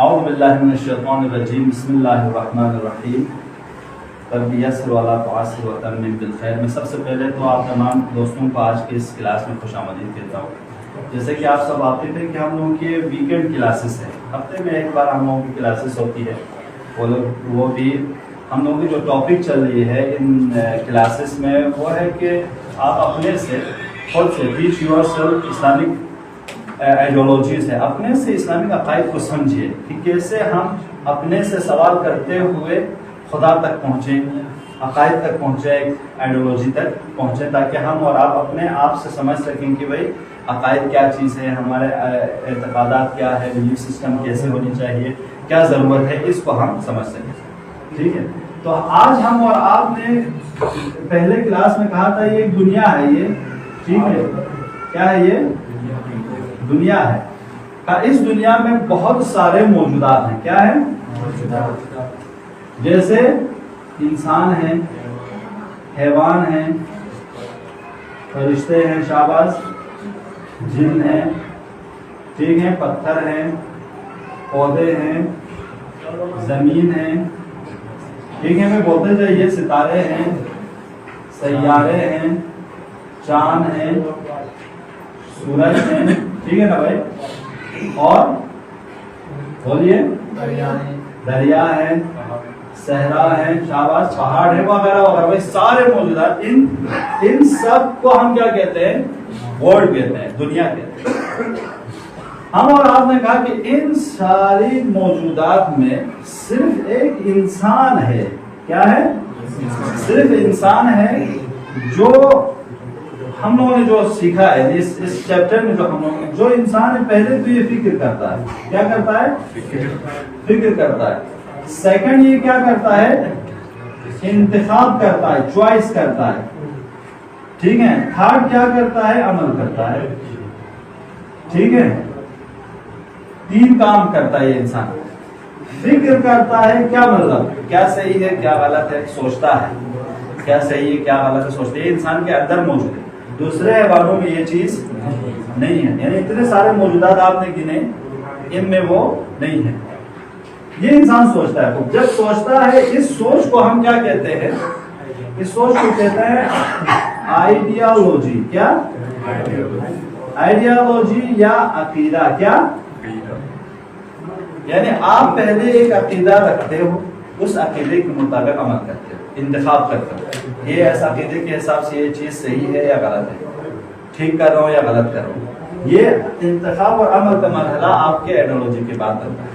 اعوذ باللہ من الشیطان الرجیم بسم اللہ الرحمن الرحیم رب یسر ولا تعسر وتمم بالخیر۔ میں سب سے پہلے تو آپ تمام دوستوں کو آج کے اس کلاس میں خوش آمدید کہتا ہوں۔ جیسے کہ آپ سب واقف ہیں کہ ہم لوگوں کی ویکینڈ کلاسز ہیں، ہفتے میں ایک بار ہم لوگوں کی کلاسز ہوتی ہے، وہ بھی ہم لوگوں کی جو ٹاپک چل رہی ہے ان کلاسز میں وہ ہے کہ آپ اپنے سے خود سے teach your self Islamic ideologies ہے، اپنے سے اسلامک عقائد کو سمجھیے کہ کیسے ہم اپنے سے سوال کرتے ہوئے خدا تک پہنچیں، عقائد تک پہنچیں، آئیڈیالوجی تک پہنچیں، تاکہ ہم اور آپ اپنے آپ سے سمجھ سکیں کہ بھائی عقائد کیا چیز ہے، ہمارے اعتقادات کیا ہے، بلیف سسٹم کیسے ہونی چاہیے، کیا ضرورت ہے، اس کو ہم سمجھ سکیں۔ ٹھیک ہے، تو آج ہم اور آپ نے پہلے کلاس میں کہا تھا یہ ایک دنیا ہے، یہ ٹھیک ہے، کیا ہے، یہ دنیا ہے۔ اس دنیا میں بہت سارے موجودات ہیں، کیا ہے، جیسے انسان ہیں، حیوان ہیں، فرشتے ہیں، شاباش، جن ہیں، ٹھیک ہے، پتھر ہیں، پودے ہیں، زمین ہے، ٹھیک ہے، میں بولتے جائیے، ستارے ہیں، سیارے ہیں، چاند ہیں، سورج ہیں، ٹھیک ہے نا بھائی، اور بولیے دریا ہے، صحرا ہے، شاباش، پہاڑ ہے، وغیرہ وغیرہ، بھائی سارے موجودات، ان سب کو ہم کیا کہتے ہیں، ورلڈ کہتے ہیں، دنیا کہتے ہیں۔ ہم اور آپ نے کہا کہ ان ساری موجودات میں صرف ایک انسان ہے، کیا ہے، صرف انسان ہے، جو ہم لوگوں نے جو سیکھا ہے اس چیپٹر میں، جو ہم لوگوں نے، جو انسان ہے پہلے تو یہ فکر کرتا ہے، کیا کرتا ہے، فکر کرتا ہے۔ سیکنڈ یہ کیا کرتا ہے، انتخاب کرتا ہے، چوائس کرتا ہے، ٹھیک ہے۔ تھرڈ کیا کرتا ہے، عمل کرتا ہے، ٹھیک ہے۔ تین کام کرتا ہے یہ انسان، فکر کرتا ہے، کیا مطلب، کیا صحیح ہے کیا غلط ہے، سوچتا ہے کیا صحیح ہے کیا غلط ہے، سوچتے ہیں، یہ انسان کے اندر موجود ہے، دوسرے حیوانوں میں یہ چیز نہیں ہے، یعنی اتنے سارے موجودات آپ نے گنے، ان میں وہ نہیں ہے۔ یہ انسان سوچتا ہے، جب سوچتا ہے، اس سوچ کو ہم کیا کہتے ہیں، اس سوچ کو کہتے ہیں آئیڈیالوجی، کیا، آئیڈیالوجی یا عقیدہ، کیا، یعنی آپ پہلے ایک عقیدہ رکھتے ہو، اس عقیدے کے مطابق عمل کرتے ہو، انتخاب کرتے ہو، یہ ایسا عقیدے کے حساب سے یہ چیز صحیح ہے یا غلط ہے، ٹھیک کر رہا ہوں یا غلط کر رہا ہوں، یہ انتخاب اور عمل کا مرحلہ آپ کے آئیڈیالوجی کے بعد کرتا ہے۔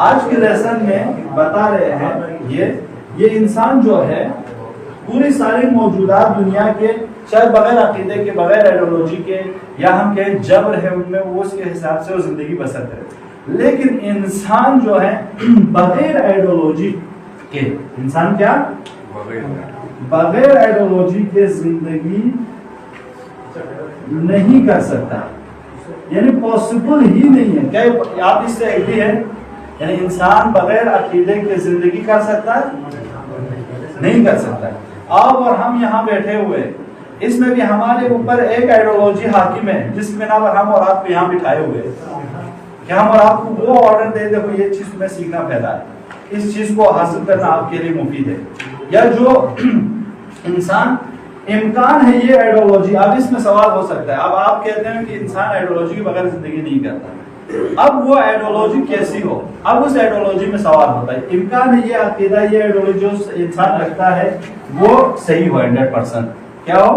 آج کے لیسن میں بتا رہے ہیں یہ انسان جو ہے پوری ساری موجودات دنیا کے، چاہے بغیر عقیدے کے، بغیر آئیڈیالوجی کے، یا ہم کہیں جبر ہے ان میں، وہ اس کے حساب سے وہ زندگی بسر کرے، لیکن انسان جو ہے بغیر آئیڈیالوجی کے، انسان کیا، بغیر آئیڈیالوجی کے زندگی نہیں کر سکتا، یعنی پاسبل ہی نہیں ہے۔ کیا آپ اس سے ایگری ہیں، یعنی انسان بغیر عقیدے کے زندگی کر سکتا ہے، نہیں کر سکتا۔ آپ اور ہم یہاں بیٹھے ہوئے، اس میں بھی ہمارے اوپر ایک آئیڈیالوجی حاکم ہے، جس کی بنا پر ہم اور آپ کو یہاں بٹھائے ہوئے کہ ہم اور آپ کو وہ آرڈر دے دے، یہ چیز تمہیں سیکھنا پیدا ہے، اس چیز کو حاصل کرنا آپ کے لیے مفید ہے، یا جو انسان امکان ہے یہ آئیڈیالوجی، اب اس میں سوال ہو سکتا ہے، اب آپ کہتے ہیں کہ انسان آئیڈیالوجی کے بغیر زندگی نہیں کرتا، اب وہ آئیڈیالوجی کیسی ہو، اب اس آئیڈیالوجی میں سوال ہوتا ہے، امکان ہے یہ عقیدہ، یہ آئیڈیالوجی جو انسان رکھتا ہے وہ صحیح ہو، 100%، کیا ہو،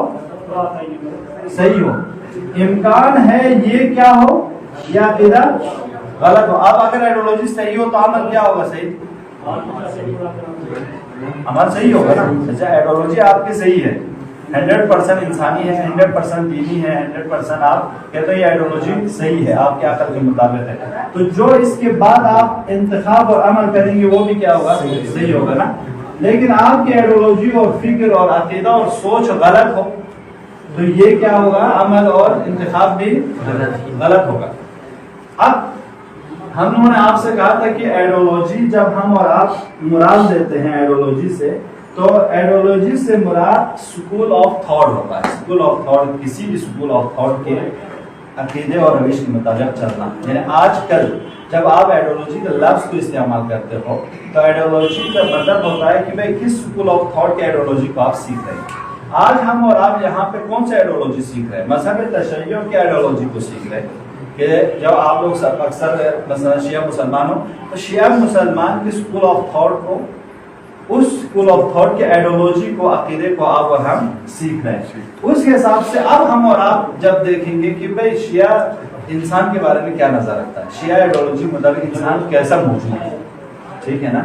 صحیح ہو، امکان ہے یہ کیا ہو، یہ عقیدہ غلط ہو۔ اب اگر آئیڈیالوجی صحیح ہو تو عمل کیا ہوگا، صحیح، عمل صحیح ہوگا نا۔ اچھا، آئیڈیالوجی آپ کی صحیح ہے، 100% انسانی ہے، 100% دینی ہے، 100% آپ کہتے ہیں یہ آئیڈیالوجی صحیح ہے، آپ کے عقل کے مطابق ہے، تو جو اس کے بعد آپ انتخاب اور عمل کریں گے وہ بھی کیا ہوگا، صحیح ہوگا نا۔ لیکن آپ کی آئیڈیالوجی اور فکر اور عقیدہ اور سوچ غلط ہو تو یہ کیا ہوگا، عمل اور انتخاب بھی غلط ہوگا۔ اب ہم لوگوں نے آپ سے کہا تھا کہ آئیڈیالوجی، جب ہم اور آپ مراد دیتے ہیں آئیڈیالوجی سے، تو آئیڈیالوجی سے مراد سکول آف تھاٹ ہوتا ہے۔ سکول آف تھاٹ، کسی بھی سکول آف تھاٹ کے عقیدے اور روش کے مطابق چلنا. یعنی آج کل جب آپ آئیڈیالوجی کے لفظ کو استعمال کرتے ہو تو آئیڈیالوجی کا مطلب ہوتا ہے کہ بھائی کس اسکول آف تھاٹ کے آئیڈیالوجی کو آپ سیکھ رہے ہیں. آج ہم اور آپ یہاں پہ کون سے آئیڈیالوجی سیکھ رہے ہیں؟ مذہب تشیع کی آئیڈیالوجی کو سیکھ رہے ہیں. کہ جب آپ لوگ اکثر مثلا شیعہ مسلمان ہو تو شیعہ مسلمان کی اسکول آف تھاٹ کو، اس اسکول آف تھاٹ کے آئیڈیالوجی کو، عقیدے کو آپ اور ہم سیکھ رہے ہیں. اس کے حساب سے اب ہم اور آپ جب دیکھیں گے کہ بھائی شیعہ انسان کے بارے میں کیا نظر رکھتا ہے، شیعہ آئیڈیالوجی مطابق انسان کیسا موجود ہے. ٹھیک ہے نا.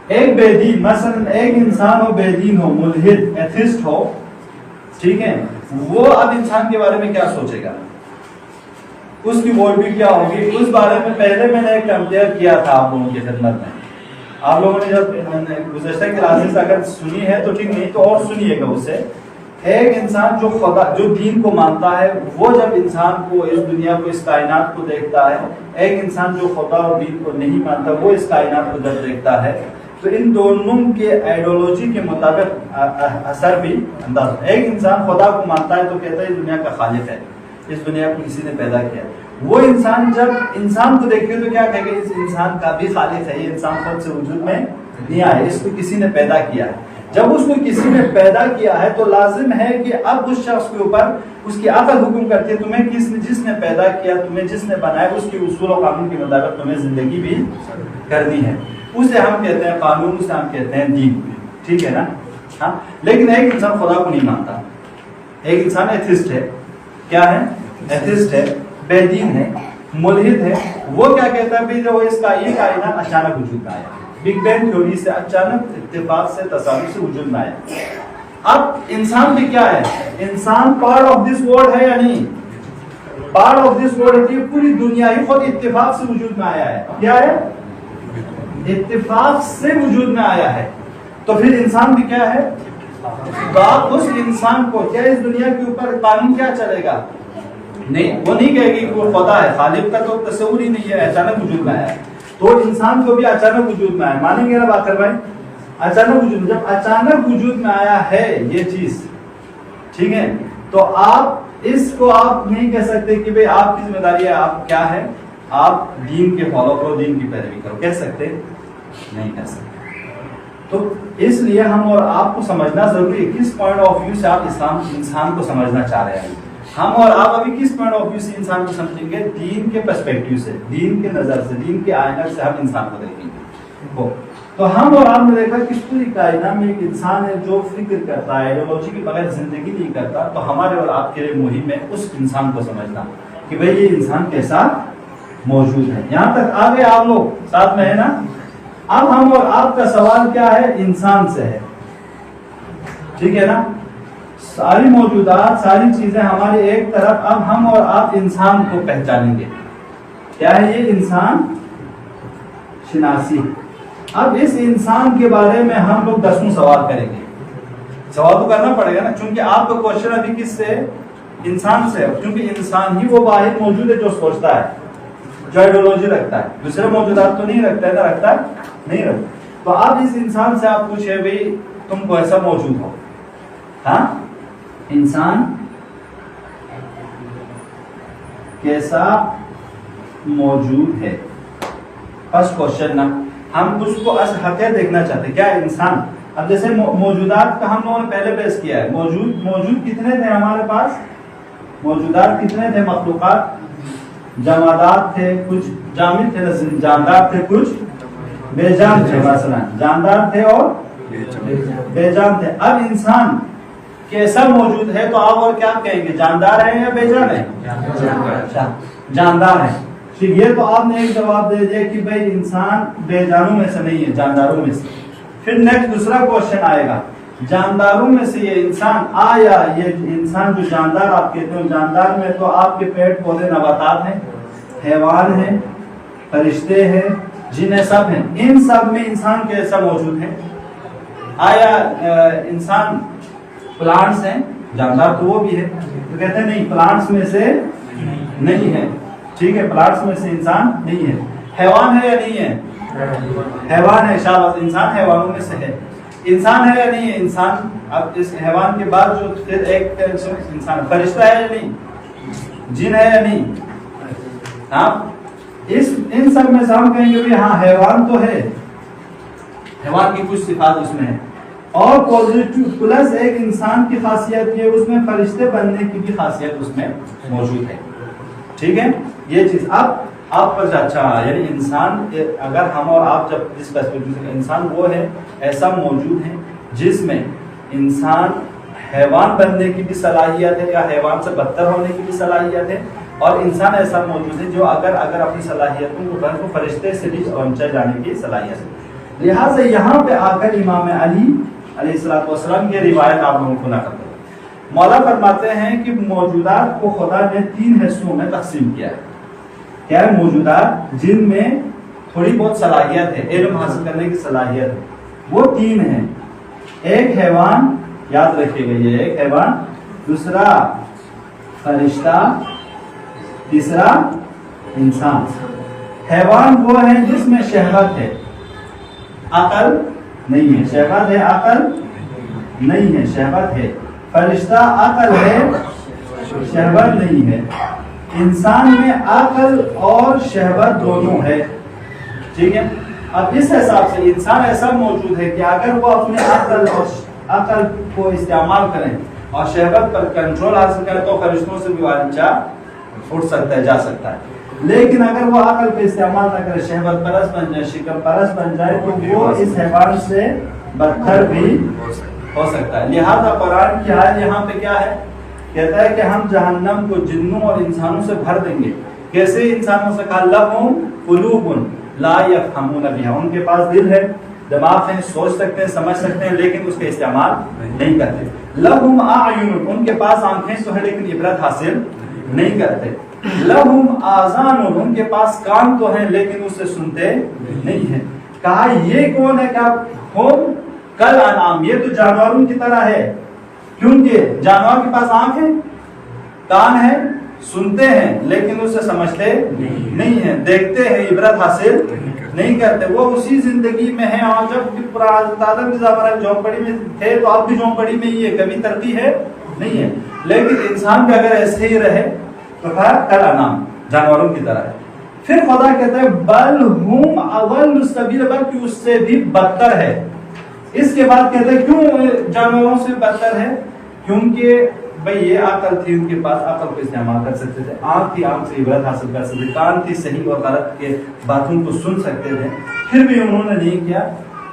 ایک بے دین، مثلا ایک انسان ہو بے دین ہو، ملحد، ایتھسٹ ہو، ٹھیک ہے، وہ اب انسان کے بارے میں کیا سوچے گا، اس کی ووٹ بھی کیا ہوگی. اس بارے میں پہلے میں نے ایک کمپیئر کیا تھا آپ لوگوں کی خدمت میں. آپ لوگوں نے جب گزشتہ کلاسز اگر سنی ہے تو ٹھیک، نہیں تو اور سنیے گا. اس سے ایک انسان جو خدا، جو دین کو مانتا ہے، وہ جب انسان کو، اس دنیا کو، اس کائنات کو دیکھتا ہے، ایک انسان جو خدا اور دین کو نہیں مانتا وہ اس کائنات کو جب دیکھتا ہے تو ان دونوں کے آئیڈیالوجی کے مطابق اثر بھی انداز. ایک انسان خدا کو مانتا ہے تو کہتا ہے اس دنیا کا خالق ہے، اس دنیا کو کسی نے پیدا کیا. وہ انسان جب انسان کو دیکھے تو کیا کہے گا، اس انسان کا بھی خالق ہے، یہ انسان خود سے وجود میں نہیں آیا، اس کو کسی نے پیدا کیا ہے. جب اس کو کسی نے پیدا کیا ہے تو لازم ہے کہ اب اس شخص کے اوپر اس کی عقل حکم کرتی ہے، تمہیں جس نے پیدا کیا، تمہیں جس نے بنایا، اس کے اصول و قانون کے مطابق تمہیں زندگی بھی کرنی ہے. اسے ہم کہتے ہیں قانون، اسے ہم کہتے ہیں دین. ٹھیک ہے نا. ہاں، لیکن ایک انسان خدا کو نہیں مانتا، ایک انسان ایتھسٹ ہے. کیا ہے؟ ایتھسٹ ہے، بے دین ہے، ملحد ہے. وہ کیا کہتا ہے بھائی جو اس کا یہ کائنات اچانک وجود میں آیا، بگ بینگ تھیوری سے، اچانک اتفاق سے، تصادف سے وجود میں آیا. اب انسان بھی کیا ہے؟ انسان پارٹ آف دس ورلڈ ہے یا نہیں؟ پارٹ آف دس ورلڈ ہے. پوری دنیا ہی خود اتفاق سے وجود میں آیا ہے. کیا ہے؟ اتفاق سے وجود میں آیا ہے. تو پھر انسان بھی کیا ہے؟ بات اس انسان کو کیا اس دنیا کے اوپر قانون کیا چلے گا؟ نہیں، وہ نہیں کہے گی کہ وہ خدا ہے. خالق کا تو تصور ہی نہیں ہے، اچانک وجود میں آیا. تو انسان کو بھی اچانک وجود میں آیا. مانیں گے نا باقر بھائی؟ اچانک وجود، جب اچانک وجود میں آیا ہے یہ چیز، ٹھیک ہے، تو آپ اس کو آپ نہیں کہہ سکتے کہ بھئی آپ کی ذمہ داری ہے، آپ کیا ہے، آپ دین کے فالو کرو، دین کی پیروی کرو. کہہ سکتے؟ نہیں کہہ سکتے. تو اس لیے ہم اور آپ کو سمجھنا ضروری ہے کس پوائنٹ آف ویو سے آپ انسان کو سمجھنا چاہ رہے ہیں. ہم اور آپ ابھی کس پوائنٹ آف ویو سے انسان کو سمجھیں گے؟ دین کے پرسپیکٹیو سے، دین کے نظر سے، دین کے آئینہ سے ہم انسان کو دیکھیں گے. تو ہم اور آپ نے دیکھا کہ پوری کائنات میں ایک انسان ہے جو فکر کرتا ہے، آئیڈیالوجی کے بغیر زندگی نہیں کرتا. تو ہمارے اور آپ کے لیے مہم ہے اس انسان کو سمجھنا کہ بھئی یہ انسان کیسا موجود ہے. یہاں تک آگے آپ لوگ ساتھ میں ہے نا. اب ہم اور آپ کا سوال کیا ہے؟ انسان سے ہے. ٹھیک ہے نا. ساری موجودات، ساری چیزیں ہماری ایک طرف. اب ہم اور آپ انسان کو پہچانیں گے. کیا ہے یہ؟ انسان شناسی. اب اس انسان کے بارے میں ہم لوگ 10 سوال کریں گے. سوال تو کرنا پڑے گا نا، کیونکہ آپ کا کوشچن ابھی کس سے؟ انسان سے. کیونکہ انسان ہی وہ واحد موجود ہے جو سوچتا ہے، جو آئیڈیالوجی رکھتا ہے. دوسرے موجودات تو نہیں رکھتا ہے نا، رکھتا ہے نہیں رکھتا. تو اب اس انسان سے آپ پوچھے بھئی تم کو ایسا موجود ہو. ہاں، انسان کیسا موجود ہے؟ فرسٹ کوشچن نا. ہم اس کو حقیقت دیکھنا چاہتے ہیں. کیا انسان؟ اب جیسے موجودات کا ہم لوگوں نے پہلے بیس کیا ہے. موجود کتنے تھے ہمارے پاس؟ موجودات کتنے تھے؟ مخلوقات جمادات تھے، کچھ جامد تھے، جاندار تھے، کچھ بے جان تھے. مثلا جاندار تھے اور بے جان تھے. اب انسان کیسا موجود ہے؟ تو آپ اور کیا کہیں گے؟ جاندار ہے یا بے جان ہے؟ جاندار ہے. ٹھیک، یہ تو آپ نے ایک جواب دے دیا کہ بھائی انسان بے جانوں میں سے نہیں ہے، جانداروں میں سے. پھر نیکسٹ دوسرا کوشچن آئے گا، جانداروں میں سے یہ انسان آیا، یہ انسان جو جاندار آپ کہتے ہیں، جاندار میں تو آپ کے پیڑ پودے نباتات ہیں، حیوان ہیں، فرشتے ہیں، جن سب ہیں. ان سب میں انسان کیسا موجود ہے؟ آیا انسان پلانٹس ہیں؟ جاندار تو وہ بھی ہے. تو کہتے ہیں نہیں، پلانٹس میں سے نہیں ہے. ٹھیک ہے، پلانٹس میں سے انسان نہیں ہے. حیوان ہے یا نہیں ہے؟ حیوان ہے. شاباش، انسان حیوانوں میں سے ہے. انسان ہے یا نہیں ہے؟ انسان. اب اس حیوان کے بعد جو پھر ایک انسان فرشتہ ہے یا نہیں؟ جن ہے یا نہیں؟ ہاں ان سب میں سے ہم کہیں گے ہاں حیوان تو ہے، حیوان کی کچھ صفات اس میں ہے، اور پوزیٹو پلس ایک انسان کی خاصیت یہ اس میں فرشتے بننے کی بھی خاصیت اس میں موجود ہے. ٹھیک ہے، یہ چیز اب آپ پر اچھا، یعنی انسان اگر ہم اور آپ جب جس پرسپیکٹو سے، انسان وہ ہے ایسا موجود ہے جس میں انسان حیوان بننے کی بھی صلاحیت ہے یا حیوان سے بدتر ہونے کی بھی صلاحیت ہے، اور انسان ایسا موجود ہے جو اگر اپنی صلاحیتوں کو فرشتے سے بھی اونچا جانے کی صلاحیت ہے. لہٰذا یہاں پہ آ کر امام علی علیہ السلام کی روایت آپ لوگوں کو نقل کرتے ہیں. مولا فرماتے ہیں کہ موجودات کو خدا نے 3 حصوں میں تقسیم کیا ہے. کیا ہے؟ موجودات جن میں تھوڑی بہت صلاحیت ہے، علم حاصل کرنے کی صلاحیت ہے، وہ 3 ہیں. ایک حیوان، یاد رکھیے گا یہ، ایک حیوان، دوسرا فرشتہ، تیسرا انسان. حیوان وہ ہے جس میں شہوت ہے، عقل نہیں ہے. شہوت ہے، عقل نہیں ہے. شہوت ہے. فرشتہ عقل ہے، شہوت نہیں ہے. انسان میں عقل اور شہوت دونوں ہے. ٹھیک ہے، اب اس حساب سے انسان ایسا موجود ہے کہ اگر وہ اپنے عقل کو استعمال کریں اور شہوت پر کنٹرول حاصل کرے تو فرشتوں سے بھی والا اٹھ سکتا ہے، جا سکتا ہے. لیکن اگر وہ عقل پہ استعمال نہ کرے، شہوت پرست بن جائے، شکم پرست بن جائے، تو وہ اس حیوان سے بدتر بھی ہو سکتا ہے. لہذا قرآن کی آیت یہاں پہ کیا ہے؟ کہتا ہے کہ ہم جہنم کو جنوں اور انسانوں سے بھر دیں گے. کیسے انسانوں سے؟ کہا لہم قلوب لا یفہمون بہا، ان کے پاس دل ہے، دماغ ہے، سوچ سکتے ہیں، سمجھ سکتے ہیں، لیکن اس کا استعمال نہیں کرتے. لہم اعین، ان کے پاس آنکھیں تو ہیں لیکن عبرت حاصل نہیں کرتے. لہم آذان، ان کے پاس کان تو ہیں لیکن اس سے سنتے نہیں ہیں. کہا یہ کون ہے؟ کیا ہم کل انعام، یہ تو جانوروں کی طرح ہے، کیونکہ جانور کے پاس آنکھ ہے، کان ہے، سنتے ہیں لیکن اس سے سمجھتے نہیں ہیں، دیکھتے ہیں، عبرت حاصل نہیں کرتے. وہ اسی زندگی میں ہیں، اور جب آدم کے زمانے جھونپڑی میں تھے تو اب بھی جھونپڑی میں ہی ہے، کبھی ترقی ہے نہیں ہے. لیکن انسان بھی اگر ایسے ہی رہے تو کل انعام، جانوروں کی طرح ہے. پھر خدا کہتا ہے بل ہم اول السبیل، بلکہ اس سے بھی بدتر ہے. اس کے بعد کہتے ہیں کیوں جانوروں سے بدتر ہے؟ کیونکہ بھئی یہ عقل تھی ان کے پاس، عقل کو استعمال کر سکتے تھے، آنکھ تھی، آنکھ سے عبرت حاصل کر سکتے تھے، کان تھی، صحیح اور غلط کے باتوں کو سن سکتے تھے، پھر بھی انہوں نے نہیں کیا.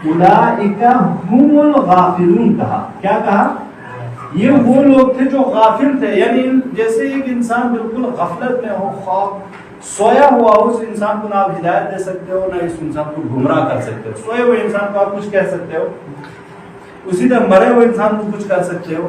اولئک هم الغافلون، کہا کیا کہا؟ یہ وہ لوگ تھے جو غافل تھے. یعنی جیسے ایک انسان بالکل غفلت میں ہو، خواب سویا ہوا، اس انسان کو نہ آپ ہدایت دے سکتے ہو، نہ اس انسان کو گمراہ کر سکتے ہو. سوئے ہوئے انسان کو آپ کچھ کہہ سکتے ہو، اسی طرح مرے ہوئے انسان کو کچھ کر سکتے ہو.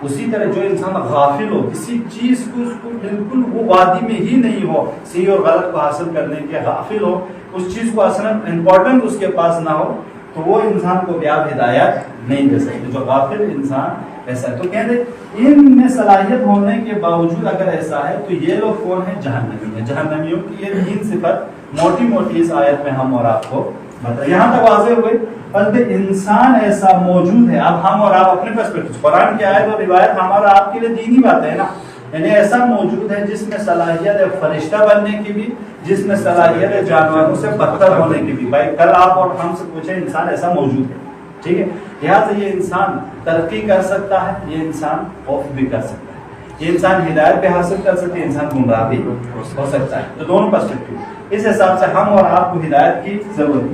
اسی طرح جو انسان غافل ہو، کسی چیز کو اس کو بالکل وہ وادی میں ہی نہیں ہو، صحیح اور غلط کو حاصل کرنے کے غافل ہو، اس چیز کو اصلا امپورٹنٹ اس کے پاس نہ ہو، تو وہ انسان کو بھی آپ ہدایت نہیں دے سکتے. جو غافل انسان ایسا ہے، تو کہتے ان میں صلاحیت ہونے کے باوجود اگر ایسا ہے تو یہ لوگ کون ہیں؟ جہنمی ہیں. جہنمیوں کی یہ 3 صفت موٹی موٹی اس آیت میں ہم اور آپ کو بتا. یہاں تک واضح ہوئے. بلکہ انسان ایسا موجود ہے. اب ہم اور آپ اپنے پرسپیکٹو، قرآن کی آیت اور روایت ہمارا آپ کے لیے دینی بات ہے نا، یعنی ایسا موجود ہے جس میں صلاحیت ہے فرشتہ بننے کی بھی، جس میں صلاحیت ہے جانوروں سے بدتر ہونے کی بھی. بھائی کل آپ اور ہم سے پوچھیں، انسان ایسا موجود ہے. ٹھیک ہے، لہٰذا یہ انسان ترقی کر سکتا ہے، یہ انسان خوف بھی کر سکتا ہے، یہ انسان ہدایت بھی حاصل کر سکتا ہے، انسان گمراہ بھی ہو سکتا ہے. تو دونوں پرسپیکٹو، اس حساب سے ہم اور آپ کو ہدایت کی ضرورت.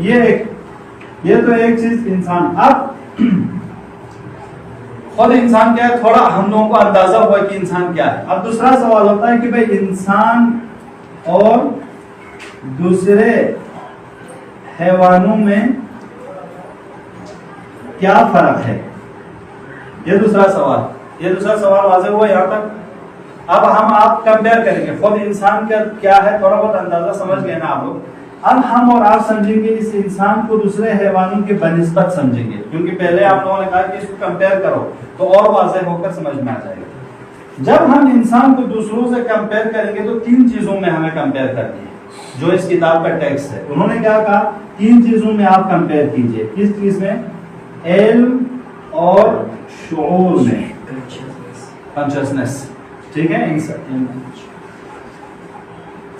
یہ تو ایک چیز انسان. اب خود انسان کیا ہے، تھوڑا ہم لوگوں کو اندازہ ہوا کہ انسان کیا ہے. اب دوسرا سوال ہوتا ہے کہ بھئی انسان اور دوسرے حیوانوں میں کیا فرق ہے؟ یہ دوسرا سوال واضح ہوا یہاں تک. اب ہم آپ کمپیئر کریں گے، خود انسان کیا ہے، تھوڑا بہت اندازہ سمجھ گئے نا آپ لوگ. اب ہم اور آپ سمجھیں گے اس انسان کو دوسرے حیوانوں کے بنسبت سمجھیں گے، کیونکہ پہلے آپ لوگوں نے کہا کہ اس کو کمپیئر کرو تو اور واضح ہو کر سمجھ میں آ جائے گا. جب ہم انسان کو دوسروں سے کمپیئر کریں گے تو 3 چیزوں میں ہمیں کمپیئر کرنی ہے، جو اس کتاب کا ٹیکسٹ ہے. انہوں نے کیا کہا؟ 3 چیزوں میں آپ کمپیئر کیجئے. کس چیز میں؟ علم اور شعور میں، کانشسنس. ٹھیک ہے.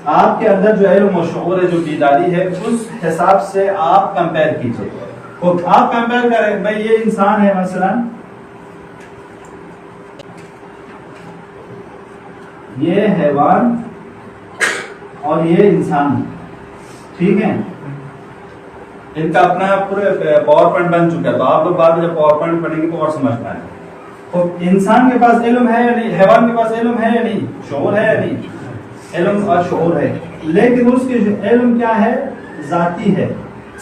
آپ کے اندر جو علم و شعور ہے, جو بیداری ہے, اس حساب سے آپ کمپیئر کیجئے. آپ کمپیئر کریں بھائی یہ انسان ہے مثلا, یہ حیوان اور یہ انسان, ٹھیک ہے. ان کا اپنا پورے پاور پوائنٹ بن چکا ہے, تو آپ لوگ بعد میں جب پاور پوائنٹ پڑھیں گے تو اور سمجھ پائیں گے. تو انسان کے پاس علم ہے یا نہیں, حیوان کے پاس علم ہے یا نہیں, شعور ہے یا نہیں, علم اور شعور ہے. لیکن اس کے علم کیا ہے, ذاتی ہے,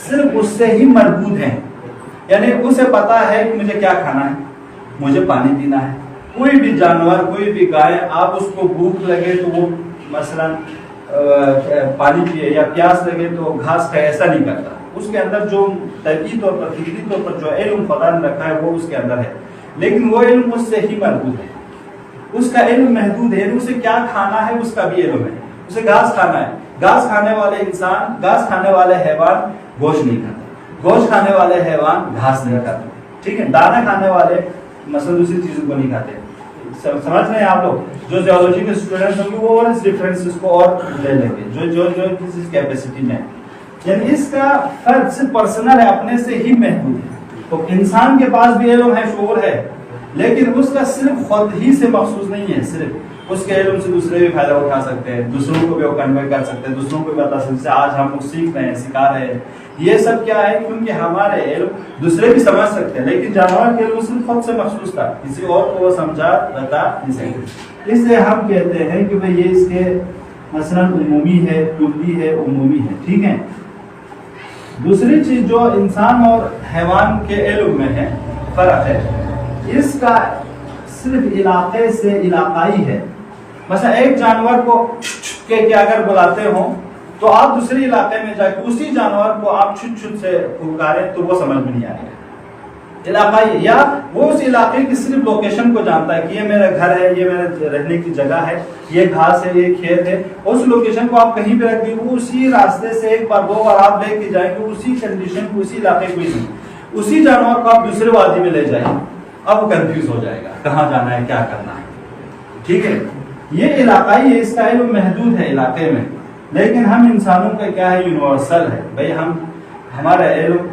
صرف اس سے ہی مربوط ہے. یعنی اسے پتا ہے کہ مجھے کیا کھانا ہے, مجھے پانی پینا ہے. کوئی بھی جانور, کوئی بھی گائے, آپ اس کو بھوک لگے تو وہ مثلا پانی پیے, یا پیاس لگے تو گھاس کھائے, ایسا نہیں کرتا. اس کے اندر جو طبعی طور پر, فطری طور پر جو علم خدا نے رکھا ہے وہ اس کے اندر ہے. لیکن وہ علم اس سے ہی مربوط ہے. اس کا علم محدود ہے. اسے کیا کھانا ہے اس کا بھی علم ہے. اسے گھاس کھانا ہے, گھاس کھانے والے انسان, گھاس کھانے والے حیوان گوشت نہیں کھاتے, گوشت کھانے والے حیوان گھاس نہیں کھاتے, ٹھیک ہے. دانا کھانے والے مثلا دوسری چیزوں کو نہیں کھاتے. سمجھ رہے ہیں آپ لوگ؟ جو زیولوجی کے اسٹوڈنٹس ہوں گے وہ اور اس ڈفرینس کو اور لے لیں گے, جو کسی کیپیسٹی میں. یعنی اس کا فرق صرف پرسنل ہے, اپنے سے ہی محدود ہے. تو انسان کے پاس بھی علم ہے, شعور ہے, لیکن اس کا صرف خود ہی سے مخصوص نہیں ہے. صرف اس کے علم سے دوسرے بھی فائدہ اٹھا سکتے ہیں, دوسروں کو بھی کنوے کر سکتے ہیں, دوسروں کو بھی بتا سکتے ہیں. آج ہم لوگ سیکھ رہے ہیں, سکھا رہے ہیں. یہ سب کیا ہے, کیونکہ ہمارے علم دوسرے بھی سمجھ سکتے ہیں, لیکن جانور کے علم صرف خود سے مخصوص تھا, کسی اور کو وہ سمجھا بتا نہیں سکتے. اس لیے ہم کہتے ہیں کہ بھئی یہ اس کے مثلا عمومی ہے, کلی ہے, عمومی ہے, ٹھیک ہے. دوسری چیز جو انسان اور حیوان کے علم میں ہے, فرق ہے, اس کا صرف علاقے سے علاقائی ہے. مثلا ایک جانور کو کہ اگر بلاتے ہوں تو آپ دوسرے علاقے میں جا کے اسی جانور کو آپ چھٹ چھٹ سے پکاریں تو وہ سمجھ میں نہیں آئے گا. علاقائی, یا وہ اس علاقے کی صرف لوکیشن کو جانتا ہے کہ یہ میرا گھر ہے, یہ میرے رہنے کی جگہ ہے, یہ گھاس ہے, یہ کھیت ہے. اس لوکیشن کو آپ کہیں پہ رکھ دیں, وہ اسی راستے سے ایک بار دو بار آپ لے کے جائیں گے, اسی کنڈیشن کو, اسی علاقے کو ہی. اسی جانور کو آپ دوسرے وادی میں لے جائیں, اب وہ کنفیوز ہو جائے گا کہاں جانا ہے, کیا کرنا ہے, ٹھیک ہے. یہ علاقائی ہے, اس کا علم محدود ہے علاقے میں. لیکن ہم انسانوں کا کیا ہے, یونیورسل ہے. بھئی ہمارا علم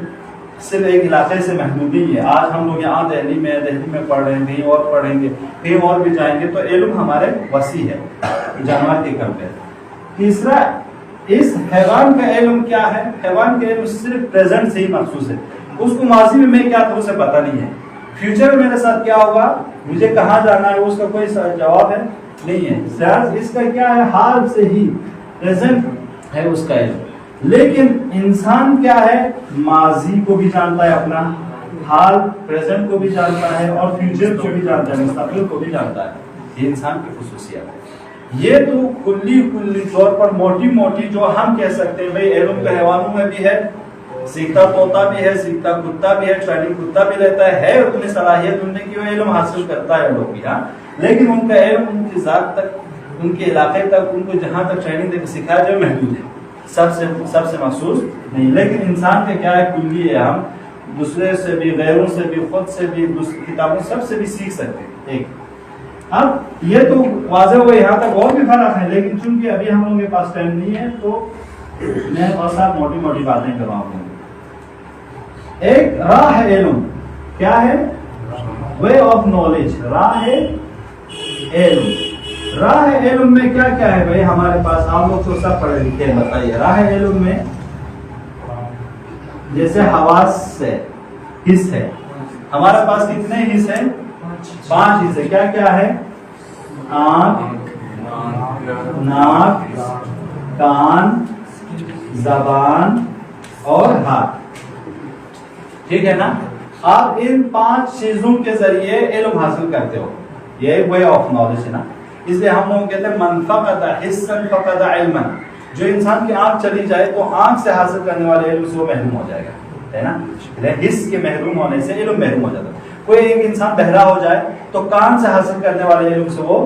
صرف ایک علاقے سے محدود نہیں ہے. آج ہم لوگ یہاں دہلی میں پڑھ رہے ہیں, کہیں اور پڑھیں گے, کہیں اور بھی جائیں گے, تو علم ہمارے وسیع ہے جانور کے کمپیئر. تیسرا, اس حیوان کا علم کیا ہے, حیوان کا علم صرف پریزنٹ سے ہی مخصوص ہے. اس کو ماضی میں میں کیا تھا اسے پتہ نہیں ہے, فیوچر میں میرے ساتھ کیا ہوگا, مجھے کہاں جانا ہے, اس کا کوئی جواب ہے نہیں ہے. صرف اس کا کیا ہے, حال سے ہی, پریزنٹ ہے اس کا علم. لیکن انسان کیا ہے, ماضی کو بھی جانتا ہے, اپنا حال پریزنٹ کو بھی جانتا ہے, اور فیوچر کو بھی جانتا ہے, مستقبل کو بھی جانتا ہے. یہ انسان کی خصوصیت ہے. یہ تو کلی طور پر موٹی موٹی جو ہم کہہ سکتے ہیں بھئی علم تو حیوانوں میں بھی ہے, سیکھتا طوطا بھی ہے, سیکھتا کتا بھی ہے, ٹریننگ کتا بھی لیتا ہے اتنی صلاحیت ان نے کہ وہ علم حاصل کرتا ہے لوگ بھی, ہاں. لیکن ان کا علم ان کی ذات تک, ان کے علاقے تک, ان کو جہاں تک ٹریننگ دے کے سکھایا جائے محدود ہے, سب سے محسوس نہیں. لیکن انسان کا کیا ہے, کلی ہے. ہم دوسرے سے بھی, غیروں سے بھی, خود سے بھی, کتابوں سب سے بھی سیکھ سکتے ہیں. ایک اب یہ تو واضح ہوا, یہاں تک اور بھی فرق ہے, لیکن چونکہ ابھی ہم لوگوں کے پاس ٹائم نہیں ہے تو میں بہت ساری موٹی موٹی باتیں کرواؤں گا. ایک راہ ہے علم, کیا ہے, وے آف نالج, راہ ہے علم. راہ علم میں کیا کیا ہے بھائی ہمارے پاس, آپ لوگ تو سب پڑھے لکھے ہیں, بتائیے. راہ علم میں جیسے حواس سے حص ہے, ہمارے پاس کتنے حص ہیں, 5 حصے. کیا کیا ہے, آنکھ, ناک, کان, زبان اور ہاتھ, ٹھیک ہے نا. آپ ان 5 چیزوں کے ذریعے علم حاصل کرتے ہو. یہ ایک وے آف نالج ہے نا. اس لیے ہم لوگ کہتے ہیں من فقد حسا فقد علما. جو انسان کی آنکھ چلی جائے تو آنکھ سے حاصل کرنے والے علم سے وہ محروم ہو جائے گا, ہے نا. حس کے محروم ہونے سے علم محروم ہو جاتا ہے. کوئی ایک انسان بہرا ہو جائے تو کان سے حاصل کرنے والے علم سے وہ